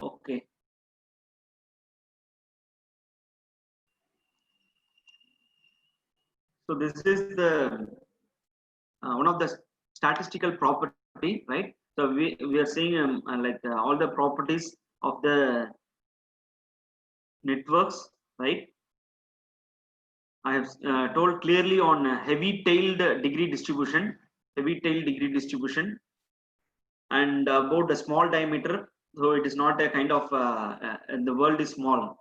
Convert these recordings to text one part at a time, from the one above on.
Okay. So this is the one of the statistical property, right? So we are seeing like all the properties of the networks, right? I have told clearly on heavy-tailed degree distribution, and about the small diameter. So it is not a kind of the world is small.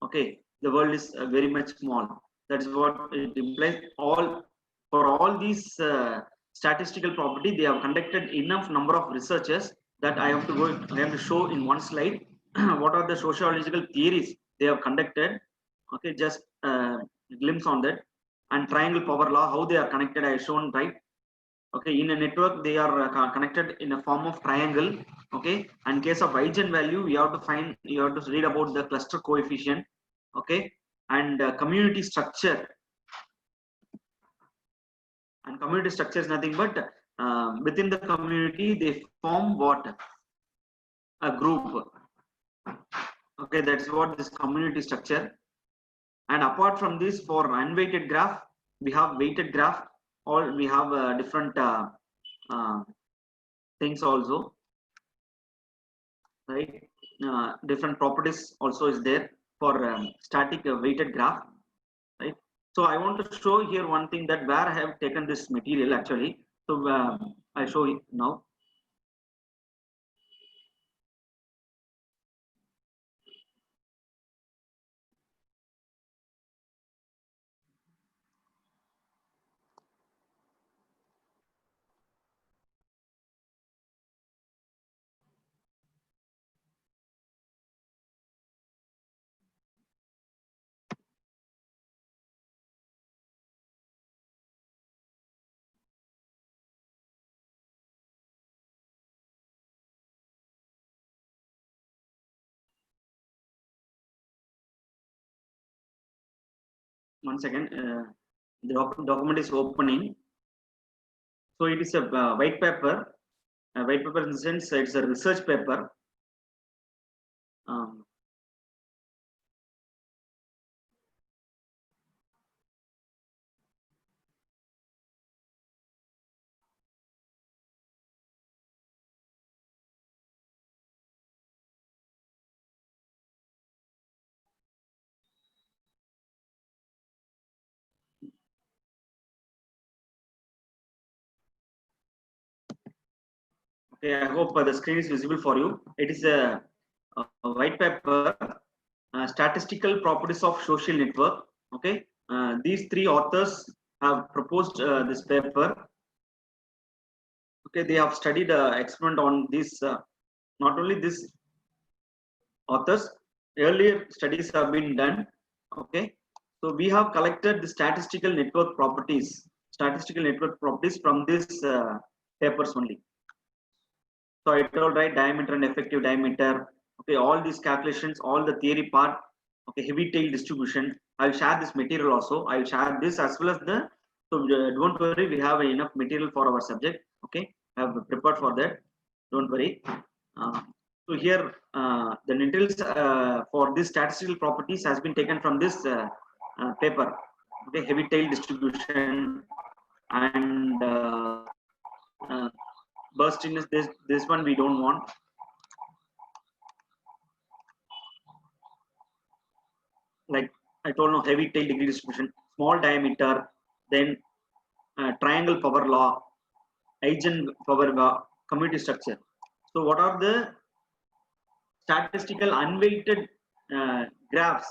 Okay, the world is very much small. That is what it implies. All for all these statistical property, they have conducted enough number of researchers that I have to go. I have to show in one slide what are the sociological theories they have conducted. Okay, just glimpse on that. And triangle power law, how they are connected, I have shown, right? Okay, in a network they are connected in a form of triangle. Okay, and in case of eigenvalue, you have to read about the cluster coefficient. Okay, and community structure. And community structure is nothing but within the community they form what, a group. Okay, that's what this community structure. And apart from this, for unweighted graph, we have weighted graph, or we have different uh, things also, right? Different properties also is there for static weighted graph, right? So I want to show here one thing, that where I have taken this material actually. So I show it now. One second, the document is opening. So it is a white paper. White paper in the sense it's a research paper. Um, okay, I hope the screen is visible for you. It is a white paper, statistical properties of social network. Okay, these three authors have proposed this paper. Okay, they have studied experiment on this. Not only this authors, earlier studies have been done. Okay, so we have collected the statistical network properties from this papers only. So I told, right, diameter and effective diameter. Okay, all these calculations, all the theory part. Okay, heavy tail distribution. I'll share this material also. I'll share this as well as the. So don't worry, we have enough material for our subject. Okay, I have prepared for that. Don't worry. So here the materials for this statistical properties has been taken from this paper. Okay, heavy tail distribution and burstiness. This one we don't want. Like I told, no, heavy tail degree distribution, small diameter, then triangle power law, eigen power law, community structure. So what are the statistical unweighted graphs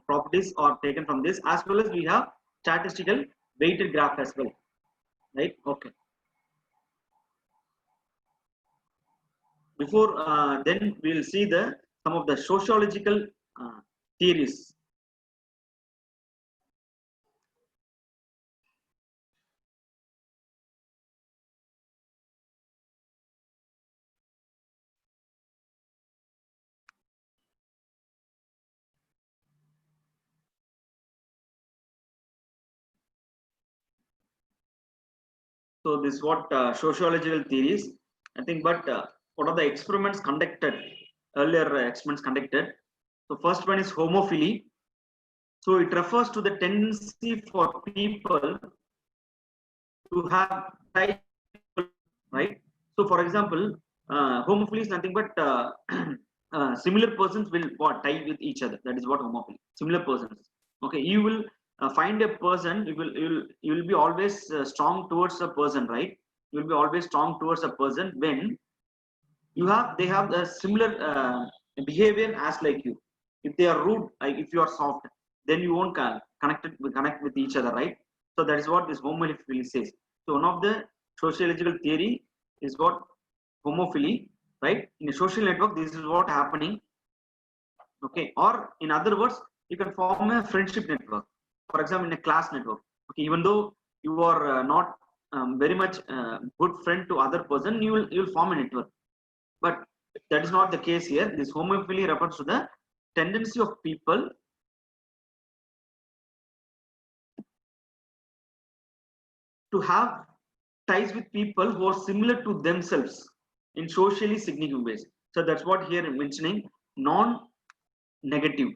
properties are taken from this, as well as we have statistical weighted graph as well, right? Okay, before then we'll see the some of the sociological theories. So this what sociological theories, I think, but what are the experiments conducted earlier experiments conducted. So first one is homophily. So it refers to the tendency for people to have ties, right? So for example, homophily is nothing but similar persons will what tie with each other. That is what homophily. Similar persons. Okay, you will find a person. You will be always strong towards a person, right? You will be always strong towards a person when they have a similar behavior as like you. If they are rude, like if you are soft, then you won't connect with each other, right? So that is what this homophily says. So one of the sociological theory is what homophily, right? In a social network, this is what happening. Okay, or in other words, you can form a friendship network. For example, in a class network. Okay, even though you are not very much good friend to other person, you will form a network. But that is not the case here. This homophily refers to the tendency of people to have ties with people who are similar to themselves in socially significant ways. So that's what here I'm mentioning, non-negative.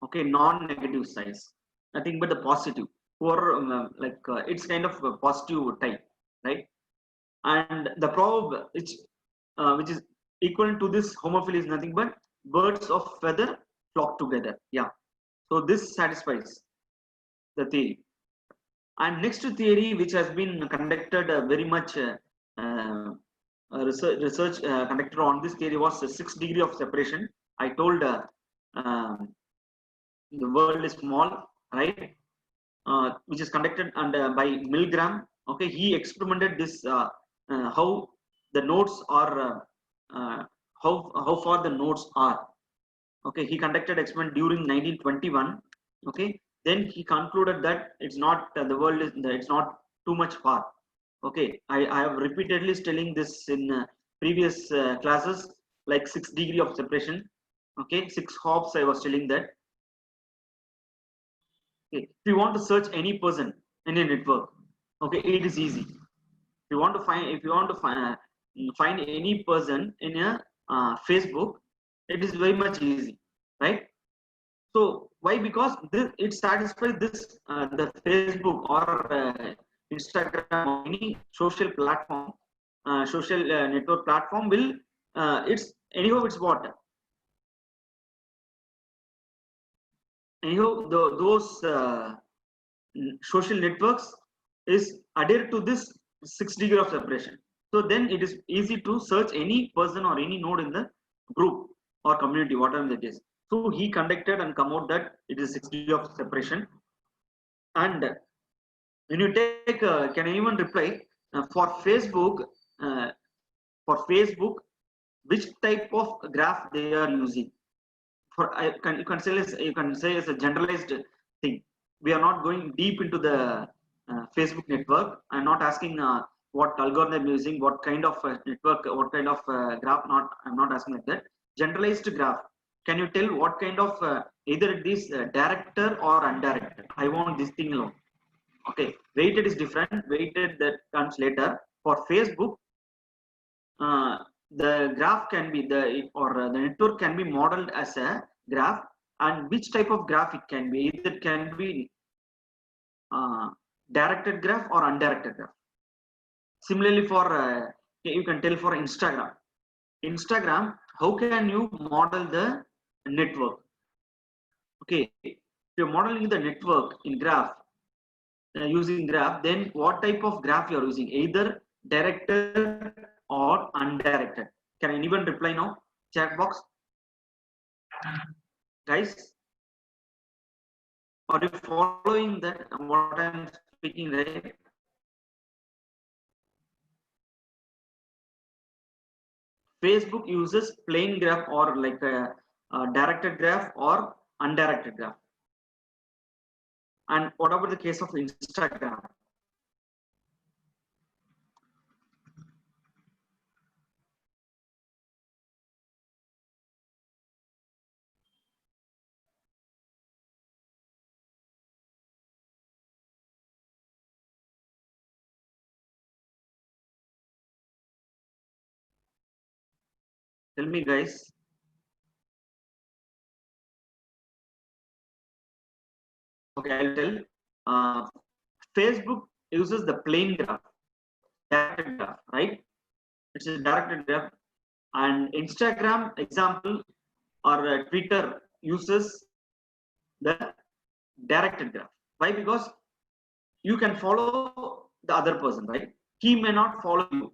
Okay, non-negative ties. Nothing but the positive. For it's kind of a positive type, right? And the proverb which is equal to this homophily is nothing but birds of feather flock together. Yeah. So this satisfies the theory. And next theory, which has been conducted very much uh, research conducted on this theory, was the 6 degree of separation. I told um, the world is small, right? Which is conducted by Milgram. Okay, he experimented this how the nodes are how far the nodes are. Okay, he conducted experiment during 1921. Okay, then he concluded that it's not the world is it's not too much far. Okay, I have repeatedly telling this in previous classes, like 6 degree of separation. Okay, 6 hops I was telling that. Okay, if you want to search any person in a network, okay, it is easy. If you want to find any person in a Facebook, it is very much easy, right? So why? Because it satisfies this the Facebook or Instagram or any social platform, social network platform will it's anyhow it's what anyhow those social networks is adhered to this 6 degree of separation. So then it is easy to search any person or any node in the group or community, whatever it is. So he conducted and come out that it is 6 degree of separation. And when you take, can anyone reply uh, for Facebook, which type of graph they are using? You can say as a generalized thing. We are not going deep into the Facebook network. I'm not asking what algorithm using, what kind of network, what kind of graph. Not I'm not asking like that. Generalized graph. Can you tell what kind of either it is director or undirected? I want this thing alone. Okay, weighted is different. Weighted that comes later. For Facebook, uh, the graph can be the network can be modeled as a graph, and which type of graph it can be, either it can be uh, directed graph or undirected graph. Similarly for you can tell for Instagram, how can you model the network? Okay, if you're modeling the network in graph using graph, then what type of graph you're using, either directed or undirected? Can anyone reply now? Chat box, guys. Are you following that what I'm speaking, right? Facebook uses plain graph or like a directed graph or undirected graph. And what about the case of Instagram? Tell me, guys. Okay, I'll tell. Facebook uses the plain graph, directed graph, right? It's a directed graph. And Instagram example or Twitter uses the directed graph. Why? Because you can follow the other person, right? He may not follow you.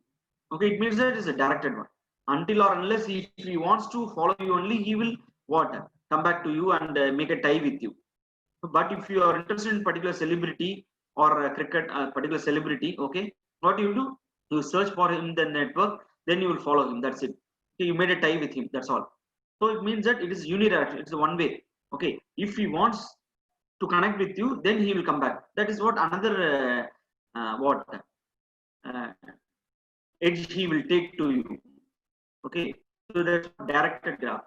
Okay, it means that it's a directed one. Until or unless if he wants to follow you only, he will what? Come back to you and make a tie with you. But if you are interested in particular celebrity or cricket, particular celebrity, okay, what you do? You search for him in the network, then you will follow him. That's it. Okay, you made a tie with him. That's all. So it means that it is unidirectional. It's a one way. Okay, if he wants to connect with you, then he will come back. That is what another what uh, edge he will take to you. Okay, so that's directed graph.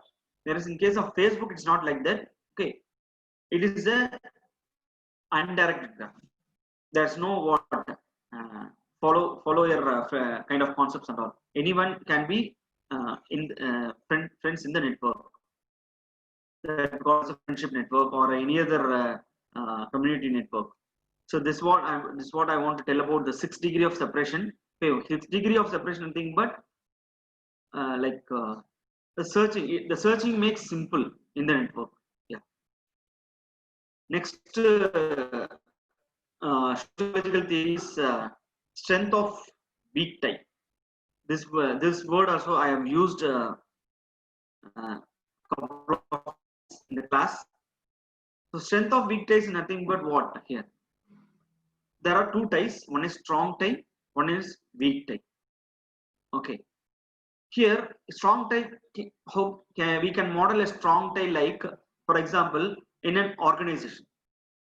Whereas in case of Facebook, it's not like that. Okay, it is a undirected graph. There's no what follow your kind of concepts and all. Anyone can be in friends in the network, because of friendship network or any other community network. So this is what I want to tell about the 6 degree of separation. Okay, 6 degree of separation thing, but like the searching makes simple in the network. Yeah. Next, sociological theory is strength of weak tie. This word also I have used couple of in the class. So strength of weak tie is nothing but what here. There are two ties. One is strong tie. One is weak tie. Okay. Here, strong tie. How we can model a strong tie like, for example, in an organization.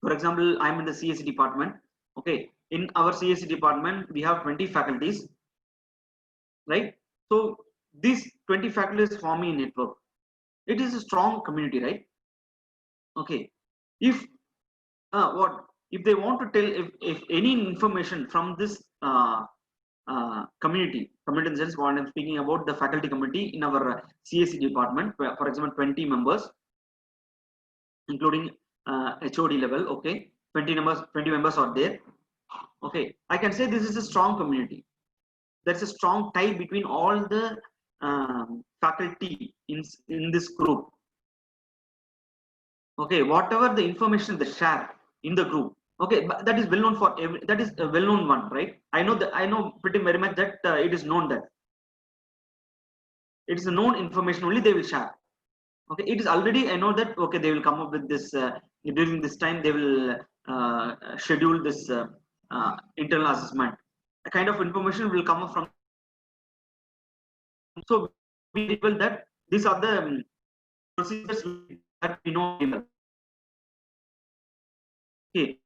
For example, I'm in the CSE department. Okay. In our CSE department, we have 20 faculties, right? So these 20 faculties form a network. It is a strong community, right? Okay. If what if they want to tell if any information from this community in the sense what I'm speaking about the faculty committee in our CSE department, for example 20 members including HOD level, okay, 20 members are there. Okay, I can say this is a strong community. There's a strong tie between all the faculty in this group. Okay, whatever the information they share in the group, okay, but that is well known for every, that is a well known one, right? I know that, I know pretty very much that it is known that it is a known information only they will share. Okay, it is already, I know that, okay, they will come up with this during this time they will schedule this internal assessment. A kind of information will come up from, so we people that these are the procedures that we know. Okay,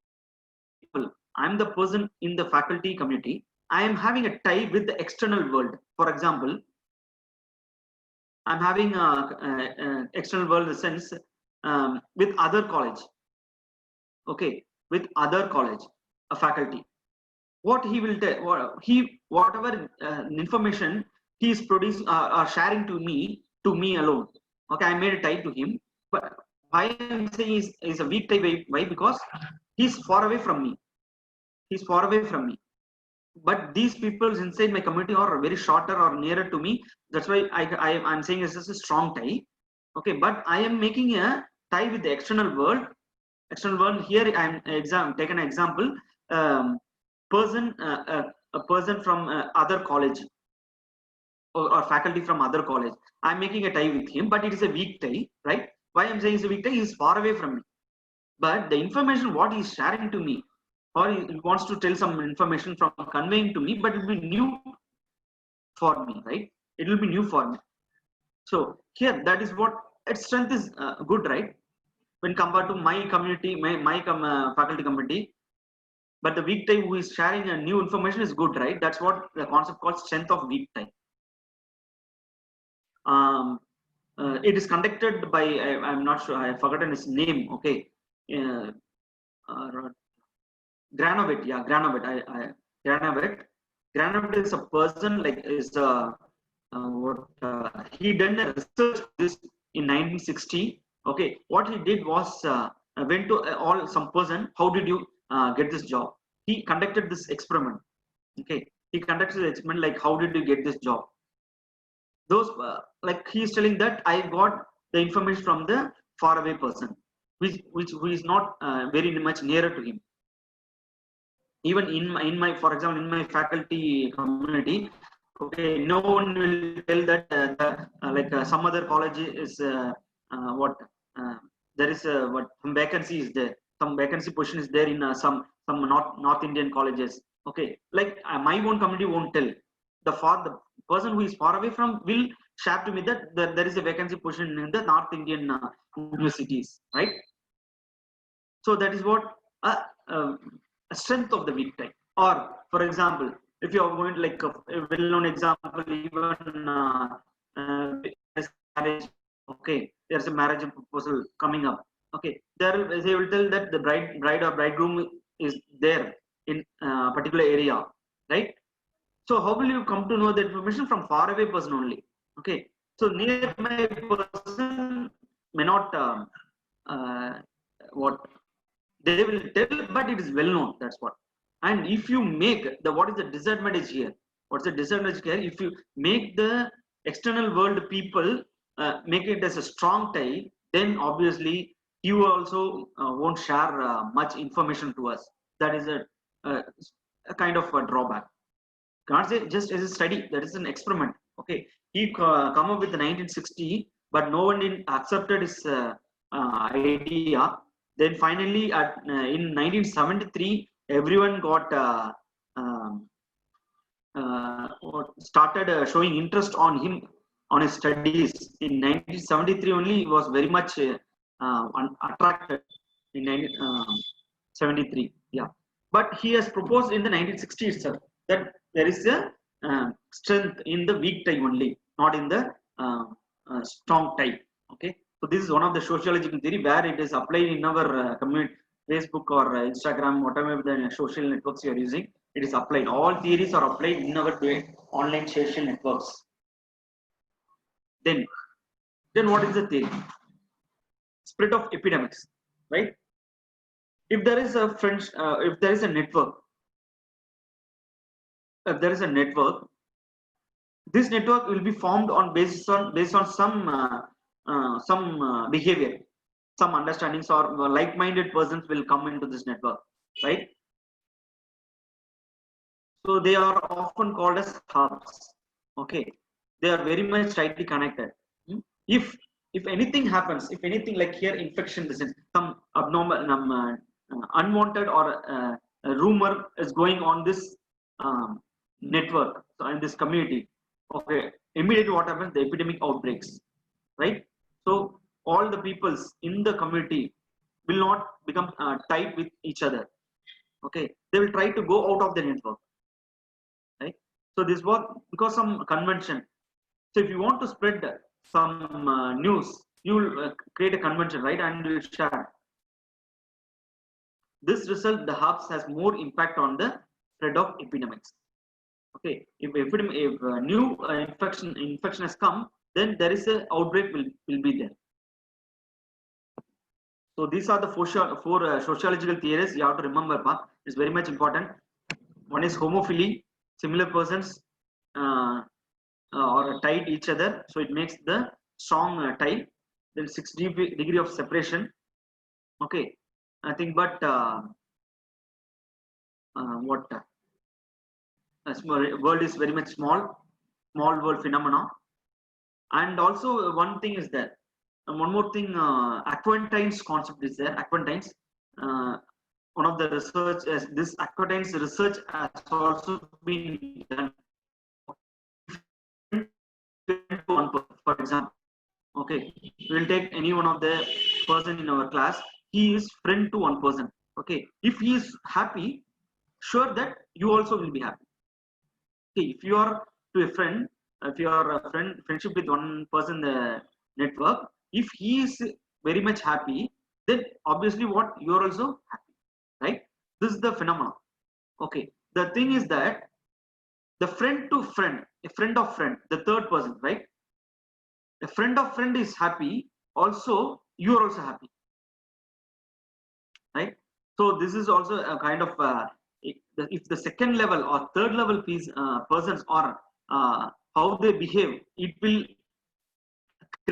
I'm the person in the faculty community. I am having a tie with the external world. For example, I'm having a external world in the sense with other college. Okay, with other college, a faculty. What he will tell, whatever information he is producing or sharing to me alone. Okay, I made a tie to him, but why I'm saying is a weak tie. Why? Because he's far away from me. He's far away from me. But these people inside my community are very shorter or nearer to me. That's why I'm saying this is a strong tie. Okay, but I am making a tie with the external world. External world here. I'm take an example. Person, a person from other college or faculty from other college. I'm making a tie with him, but it is a weak tie, right? Why I'm saying it's a weak tie? He's far away from me. But the information what he's sharing to me, or he wants to tell some information from conveying to me, but it will be new for me, right? It will be new for me. So here, that is what its strength is good, right? When compared to my community, my faculty community, but the weak tie who is sharing a new information is good, right? That's what the concept called strength of weak tie. It is conducted by I'm not sure, I've forgotten his name. Okay, Granovet, yeah, Granovet. Granovet is a person like is what he done a research this in 1960. Okay, what he did was went to all some person, how did you get this job? He conducted this experiment. Okay, he conducted the experiment like, how did you get this job? Those like he is telling that I got the information from the faraway person, which who is not very much nearer to him. Even in my for example, in my faculty community, okay, no one will tell that like some other college is what there is what some vacancy is there, some vacancy position is there in some North Indian colleges. Okay, like my own community won't tell. The person who is far away from will share to me that there is a vacancy position in the North Indian universities, right? So that is what uh, a strength of the weak type. Or for example, if you are going to like a well-known example, even marriage, okay, there's a marriage proposal coming up. Okay, there they will tell that the bride or bridegroom is there in a particular area, right? So how will you come to know the information from far away person only? Okay, so nearby person may not what they will tell, but it is well known. That's what. And if you make the what is the disadvantage here? What's the disadvantage here? If you make the external world people make it as a strong tie, then obviously you also won't share much information to us. That is a, a kind of a drawback. Can't say just as a study. That is an experiment. Okay, he come up with the 1960, but no one accepted his idea. Then finally, in 1973, everyone got started showing interest on him on his studies. In 1973 only, he was very much attracted in 1973. Yeah, but he has proposed in the 1960 itself that there is a strength in the weak type only, not in the strong type. Okay, so this is one of the sociological theory where it is applied in our community, Facebook or Instagram, whatever the social networks you are using. It is applied. All theories are applied in our online social networks. Then, what is the theory? Spread of epidemics, right? If there is a if there is a network, this network will be formed on based on some behavior, some understandings, or like-minded persons will come into this network, right? So they are often called as hubs. Okay, they are very much tightly connected. Hmm? If anything happens, if anything like here infection, this is some abnormal, unwanted or a rumor is going on this network, so in this community. Okay, immediately what happens? The epidemic outbreaks, right? So all the peoples in the community will not become tight with each other. Okay, they will try to go out of the network, right? So this was because some convention. So if you want to spread some news, you will create a convention, right? And you share. This result, the hubs has more impact on the spread of epidemics. Okay, if new infection has come, then there is a outbreak will be there. So these are the four sociological theories you have to remember. It's very much important. One is homophily, similar persons or tie each other, so it makes the strong tie. Then 6 degree of separation. Okay, I think, but what small world is very much small world phenomena. And also one thing is that one more thing, Aquentine's concept is there. Aquentine's one of the research, as this Aquentine's research has also been done. For example, okay, we'll take any one of the person in our class. He is friend to one person. Okay, if he is happy, sure that you also will be happy. Okay, if you are to a friend, if you are a friendship with one person in the network, if he is very much happy, then obviously what you are also happy, right? This is the phenomenon. Okay, the thing is that the friend to friend, a friend of friend, the third person, right? A friend of friend is happy, also you are also happy. right? So this is also a kind of if the second level or third level persons or how they behave, it will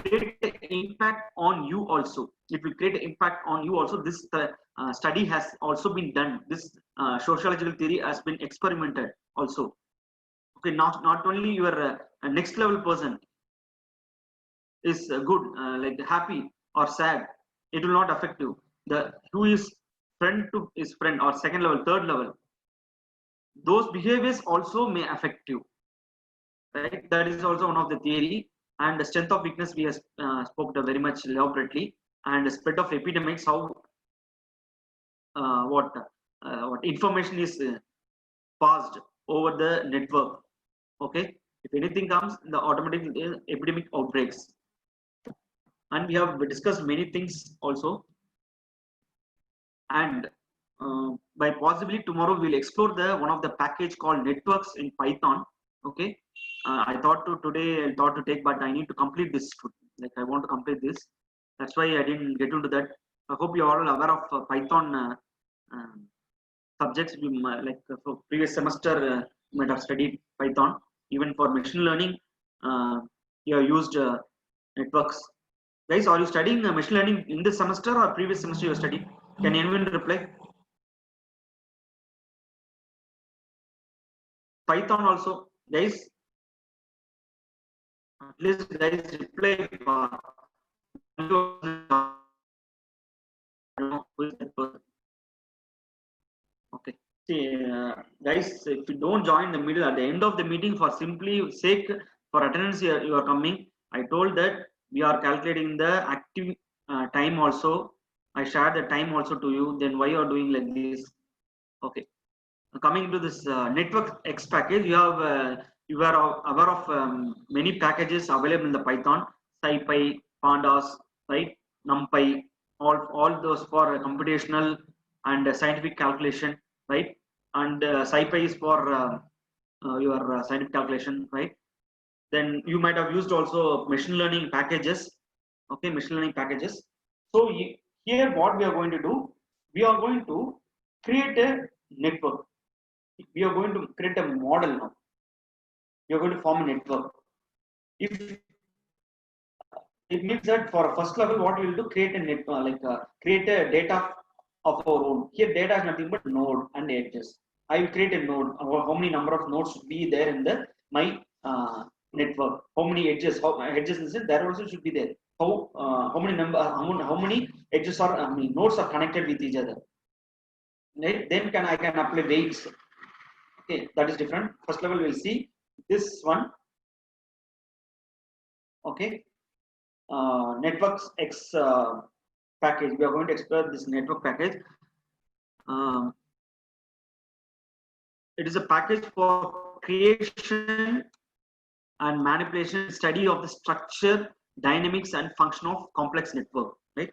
create an impact on you also. It will create an impact on you also. This study has also been done. This sociological theory has been experimented also. Okay, not only your next level person is good, like happy or sad, it will not affect you. The who is friend to his friend or second level, third level, those behaviors also may affect you, right? That is also one of the theory. And the strength of weakness we have spoke very much elaborately, and the spread of epidemics, how what information is passed over the network. Okay, if anything comes, the automatic epidemic outbreaks, and we have discussed many things also. And by possibly tomorrow we'll explore the one of the package called networks in Python. Okay, I thought to today I thought to take, but I need to complete this. Like I want to complete this. That's why I didn't get into that. I hope you are all aware of Python subjects. Like for previous semester, you might have studied Python. Even for machine learning, you have used networks. Guys, are you studying machine learning in this semester or previous semester you studied? Can anyone reply? Python also, guys. At least guys reply. Okay. See, guys, if you don't join the middle at the end of the meeting for simply sake for attendance, you are coming. I told that we are calculating the active time also. I shared the time also to you. Then why you are doing like this? Okay. Coming to this network X package, you are aware of many packages available in the Python, SciPy, Pandas, right, NumPy, all those for computational and scientific calculation, right, and SciPy is for your scientific calculation, right. Then you might have used also machine learning packages, okay, machine learning packages. So here what we are going to do, we are going to create a network. We are going to create a model now. We are going to form a network. If it means that for a first level, what we will do, create a network, create a data of our own. Here, data is nothing but node and edges. I will create a node. How many number of nodes should be there in the my network? How many edges? How edges is it? There also should be there. How many number? How many edges are? I mean, nodes are connected with each other. Right? Then I can apply weights. Okay, that is different. First level we'll see this one. Okay, networks X package. We are going to explore this network package. Um, it is a package for creation and manipulation, study of the structure, dynamics, and function of complex network. Right.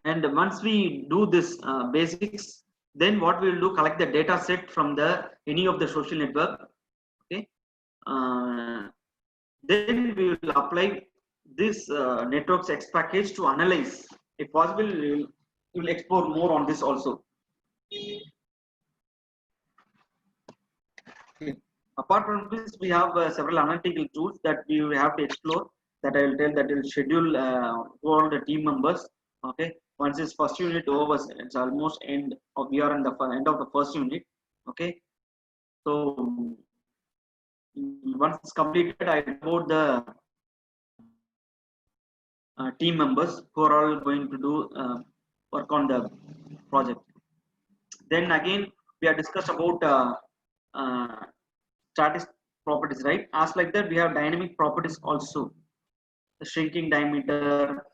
And once we do this basics, then what we will do, collect the data set from the any of the social network. Okay. Then we will apply this networks X package to analyze. If possible, we will explore more on this also. Okay. Apart from this, we have several analytical tools that we will have to explore. That I will tell, that will schedule all the team members. Okay. Once this first unit over, it's almost end of, we are in the end of the first unit. Okay. So once it's completed, I report the team members who are all going to do work on the project. Then again, we have discussed about static properties, right? As like that, we have dynamic properties also. The shrinking diameter.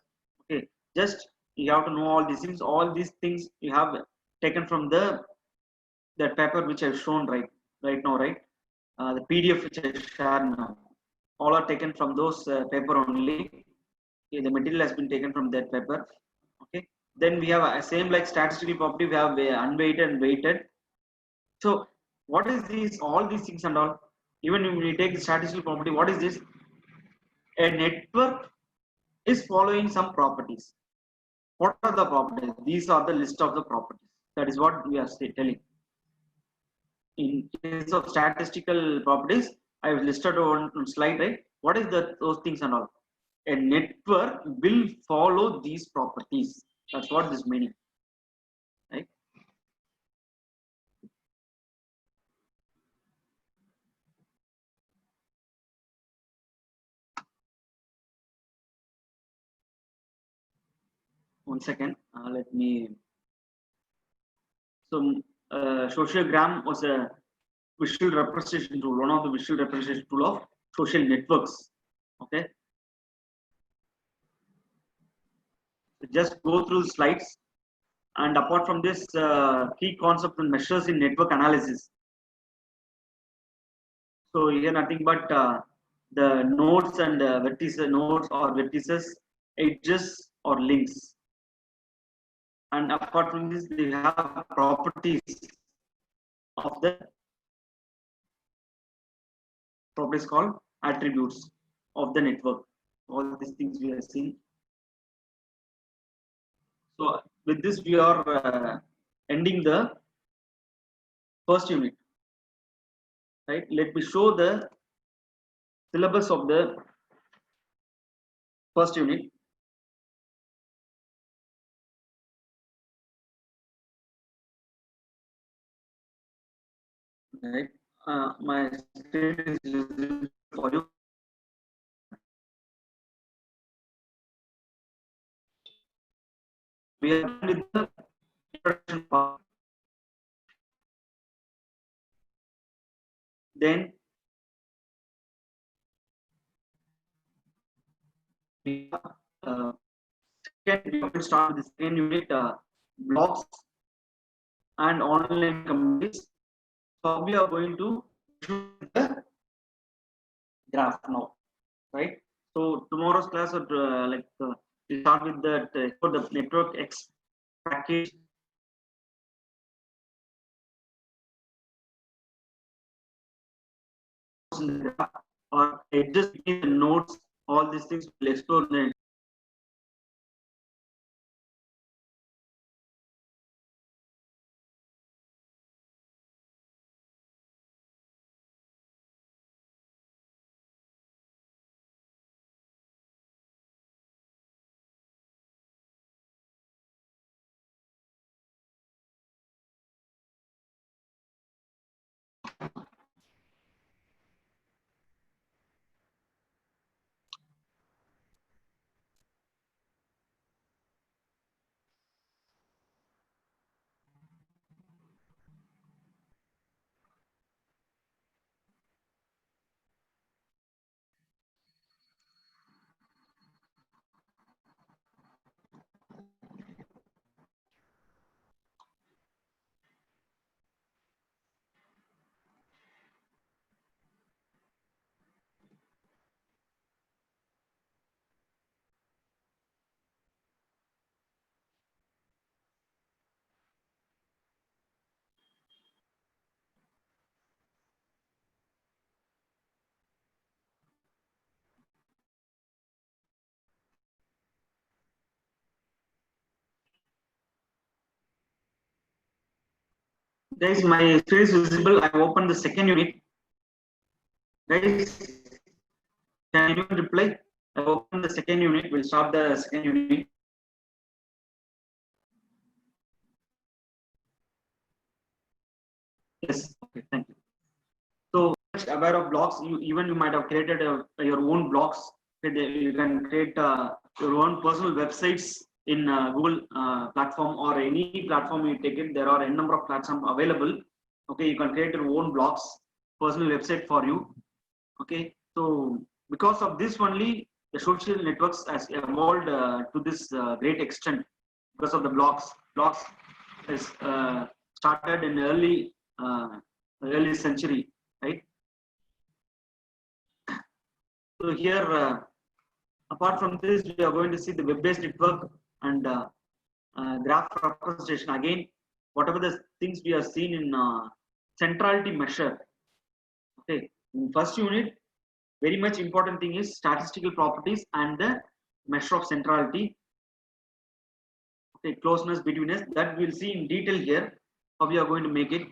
Okay, just you have to know all these things. All these things you have taken from the that paper which I've shown right now, right? The PDF which I share now. All are taken from those paper only. Okay, the material has been taken from that paper. Okay, then we have a same like statistical property, we have unweighted and weighted. So what is these, all these things and all? Even when we take the statistical property, what is this? A network is following some properties. What are the properties? These are the list of the properties. That is what we are telling. In case of statistical properties, I have listed on slide, right? What is those things and all? A network will follow these properties. That's what this meaning, right? One second, let me. So, sociogram was a visual representation tool, one of the visual representation tool of social networks. Okay, so just go through the slides. And apart from this, key concepts and measures in network analysis. So here nothing but the nodes and vertices, nodes or vertices, edges or links. And apart from this, they have properties of the properties called attributes of the network. All these things we have seen. So with this, we are ending the first unit. Right? Let me show the syllabus of the first unit. Right? My screen is visible for you. We are done with the introduction part. Then we are going to start with the second unit, blocks and online communities. So we are going to choose the graph now, right? So tomorrow's class would we start with the network X package. In the graph or edges between the nodes, all these things will explore in guys, my screen is visible. I open the second unit. Guys, can anyone reply? I open the second unit. We'll start the second unit. Yes. Okay. Thank you. So aware of blocks. You might have created your own blocks. You can create your own personal websites in Google platform or any platform you take it. There are a number of platforms available. Okay, you can create your own blocks, personal website for you. Okay, so because of this only, the social networks has evolved to this great extent because of the blocks. Blocks is started in early century, right? So here, apart from this, we are going to see the web-based network and graph representation. Again, whatever the things we have seen in centrality measure. Okay, in first unit, very much important thing is statistical properties and the measure of centrality. Okay, closeness between us, that we'll see in detail here how we are going to make it.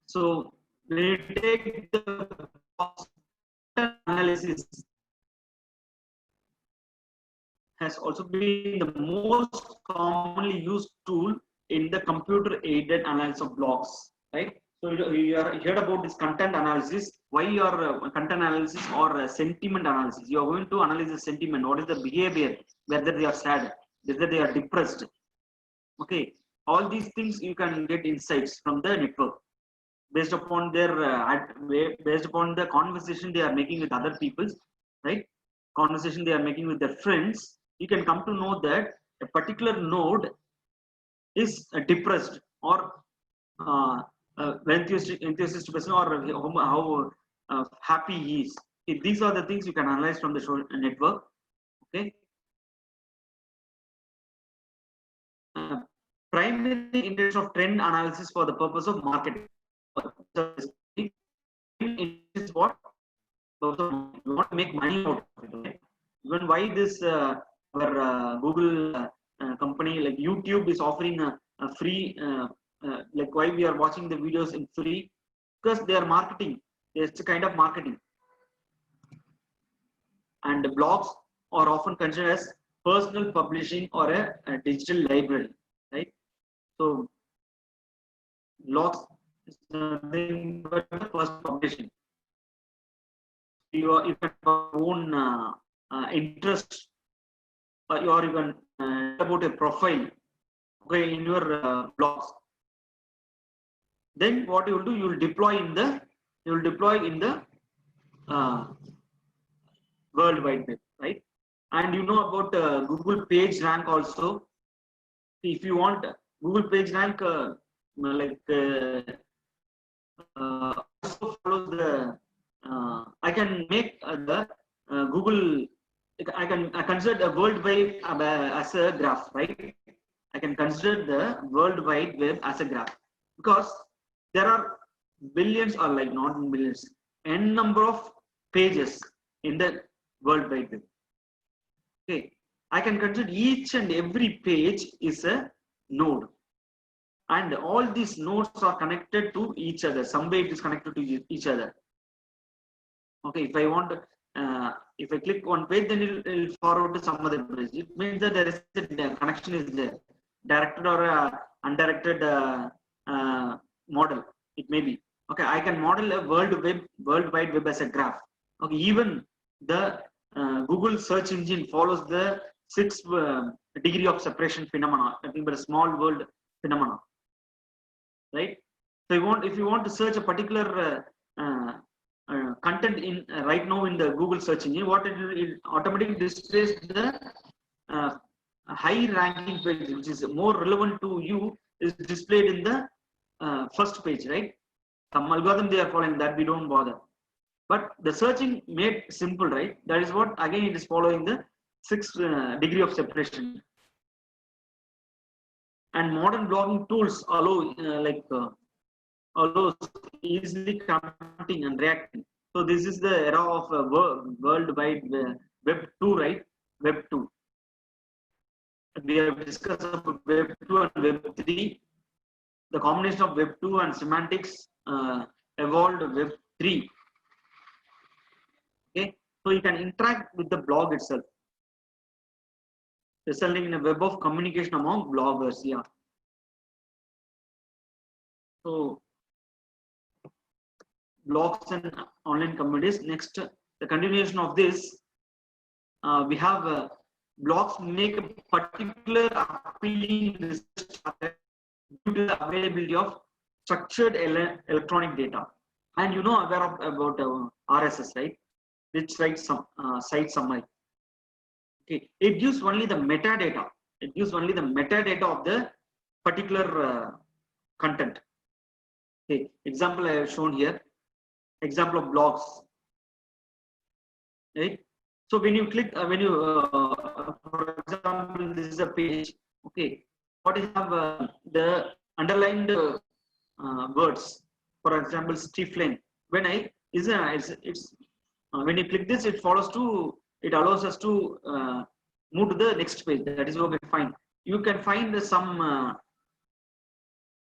So when you take the analysis has also been the most commonly used tool in the computer aided analysis of blocks, right? So you heard about this content analysis. Why your content analysis or sentiment analysis? You are going to analyze the sentiment. What is the behavior? Whether they are sad, whether they are depressed. Okay, all these things you can get insights from the network based upon their based upon the conversation they are making with other people, right? Conversation they are making with their friends. You can come to know that a particular node is depressed or enthusiastic person, or how happy he is. These are the things you can analyze from the network. Okay. Primary intention of trend analysis for the purpose of marketing. Is what? You want to make money out of it. Okay? Even why this our Google company like YouTube is offering a free like why we are watching the videos in free, because they are marketing. It's a kind of marketing. And blogs are often considered as personal publishing or a digital library, right? So blogs is nothing but personal publishing. You can have your own interest, or you can about a profile, okay, in your blogs. Then what you will do, you will deploy in the uh, World Wide Web, right? And you know about Google Page Rank also. If you want Google Page Rank, also follows the. I can make the Google. I consider the World Wide as a graph, right? I can consider the World Wide Web as a graph, because there are billions, or like not billions, n number of pages in the World Wide Web. Okay, I can consider each and every page is a node, and all these nodes are connected to each other. Some way it is connected to each other. Okay, if I want, if I click one page, then it will forward to some other page. It means that there is a connection is there, directed or undirected model. It may be. Okay, I can model a World Wide Web as a graph. Okay, even the Google search engine follows the 6 degree of separation phenomena. Nothing but a small world phenomena, right? So if you want to search a particular content in right now in the Google search engine, what it automatically displays the high ranking page, which is more relevant to you, is displayed in the first page, right? Some algorithm they are following, that we don't bother. But the searching made simple, right? That is what, again, it is following the 6 degree of separation. And modern blogging tools allow allows easily commenting and reacting. So this is the era of World Wide Web 2, right? Web 2. We have discussed about Web 2 and Web 3. The combination of Web 2 and semantics evolved Web 3. Okay, so you can interact with the blog itself, resulting in a web of communication among bloggers. Yeah. So blogs and online communities. Next, the continuation of this, we have blogs make a particular appealing research due to the availability of structured electronic data. And you know aware of about RSS, right? Which site summary. Okay, it gives only the metadata. It gives only the metadata of the particular content. Okay, example I have shown here. Example of blogs, right? So when you click, for example, this is a page. Okay, what is the underlined words? For example, stifling. When it's When you click this, it allows us to move to the next page. That is okay, fine. You can find some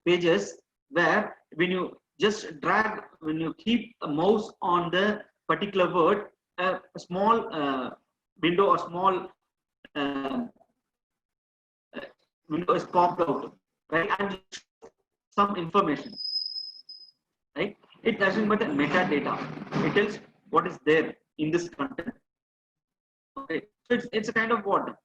pages where when you just drag, when you keep a mouse on the particular word, a small window or small uh, window is popped out, right? And some information, right? It doesn't but metadata. It tells what is there in this content. Okay, so it's a kind of what?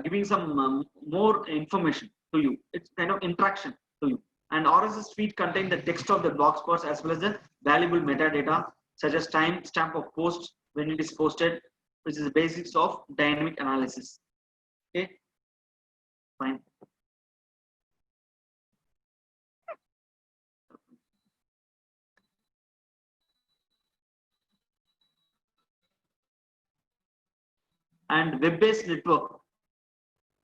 Giving some more information to you. It's kind of interaction to you. And RSS feed contain the text of the blog post as well as the valuable metadata such as time stamp of post when it is posted, which is the basics of dynamic analysis. Okay, fine. And web-based network.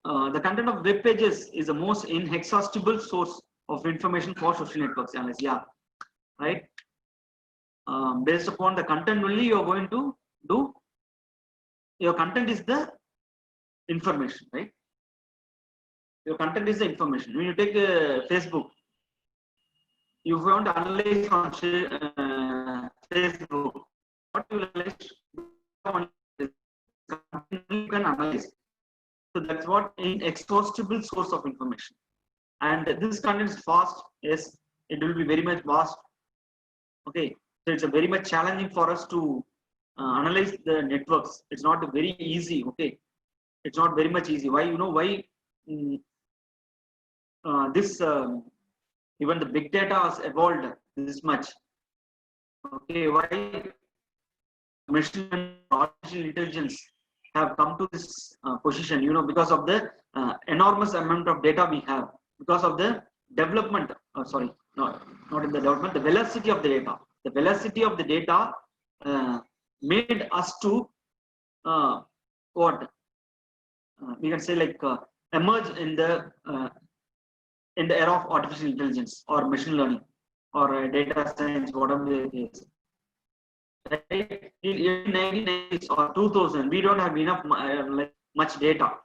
The content of web pages is the most inexhaustible source of information for social networks analysis. Yeah, right. Based upon the content only, you are going to do. Your content is the information, right? Your content is the information. When you take Facebook, you want to analyze on Facebook. What you analyze, you can analyze. So that's what inexhaustible source of information. And this content is fast. Yes, it will be very much vast. Okay, so it's a very much challenging for us to analyze the networks. It's not very easy. Okay, it's not very much easy. Why? You know why? This even the big data has evolved this much. Okay, why machine and artificial intelligence have come to this position? You know, because of the enormous amount of data we have, because of the development. Sorry, not in the development. The velocity of the data. The velocity of the data made us to what we can say like emerge in the era of artificial intelligence or machine learning or data science, whatever it is. Right? In 1990s or 2000, we don't have enough like much data.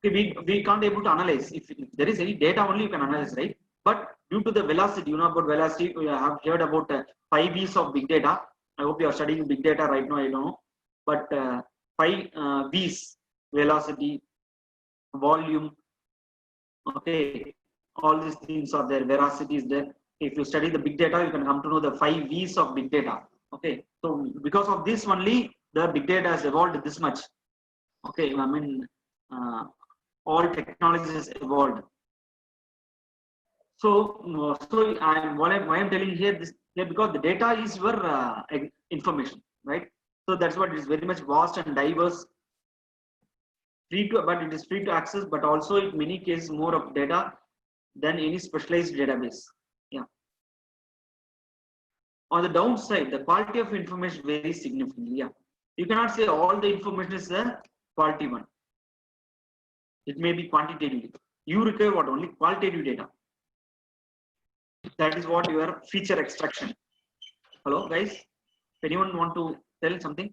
Okay, we can't able to analyze. If there is any data, only you can analyze, right? But due to the velocity, you know about velocity, we have heard about 5 V's of big data. I hope you are studying big data right now. I don't know, but 5 V's: velocity, volume. Okay, all these things are there. Veracity is there. If you study the big data, you can come to know the 5 V's of big data. Okay, so because of this only, the big data has evolved this much. Okay, I mean, all technologies evolved. So, why I'm telling here this here because the data is your information, right? So that's what it is very much vast and diverse, but it is free to access, but also in many cases more of data than any specialized database. Yeah. On the downside, the quality of information varies significantly. Yeah, you cannot say all the information is the quality one. It may be quantitative. You require what? Only qualitative data. That is what your feature extraction. Hello, guys. Anyone want to tell something?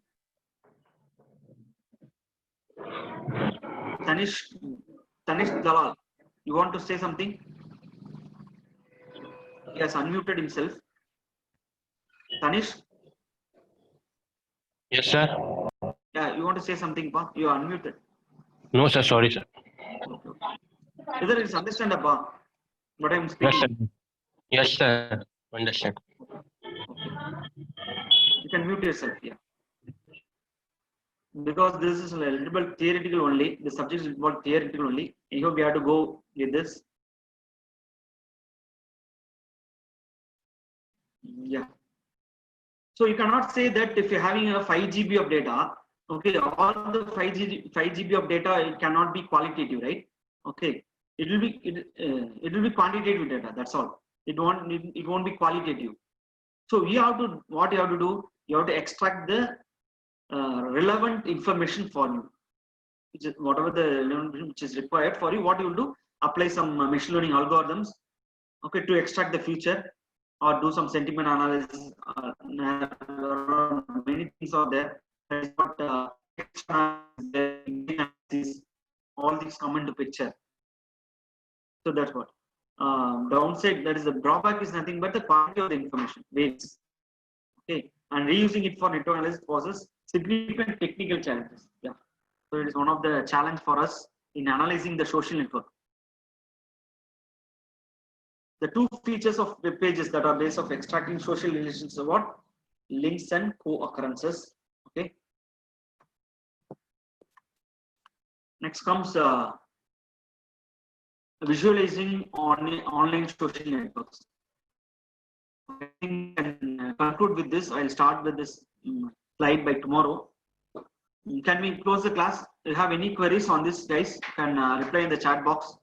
Tanish Dalal, you want to say something? He has unmuted himself. Tanish? Yes, sir. Yeah, you want to say something, Pa? You are unmuted. No, sir. Sorry, sir. Okay. Whether it's understandable what I'm speaking? Yes, sir. Understand. Okay. You can mute yourself, yeah. Because this is a little bit theoretical only. The subject is about theoretical only. I hope we have to go with this. Yeah. So you cannot say that if you're having a 5 GB of data, okay, all the 5 GB of data, it cannot be qualitative, right? Okay, it will be quantitative data. That's all. It won't be qualitative. So what you have to do, you have to extract the relevant information for you, which is whatever which is required for you. What you will do, apply some machine learning algorithms, okay, to extract the feature. or do some sentiment analysis. Many things are there. That is what all these come into picture. So that's what. Downside, that is the drawback, is nothing but the quality of the information varies. Okay, and reusing it for network analysis poses significant technical challenges. Yeah, so it is one of the challenge for us in analyzing the social network. The two features of web pages that are based of extracting social relations are what? Links and co-occurrences. Okay. Next comes visualizing on online social networks. I think I can conclude with this. I'll start with this slide by tomorrow. Can we close the class? Do you have any queries on this, guys? You can reply in the chat box.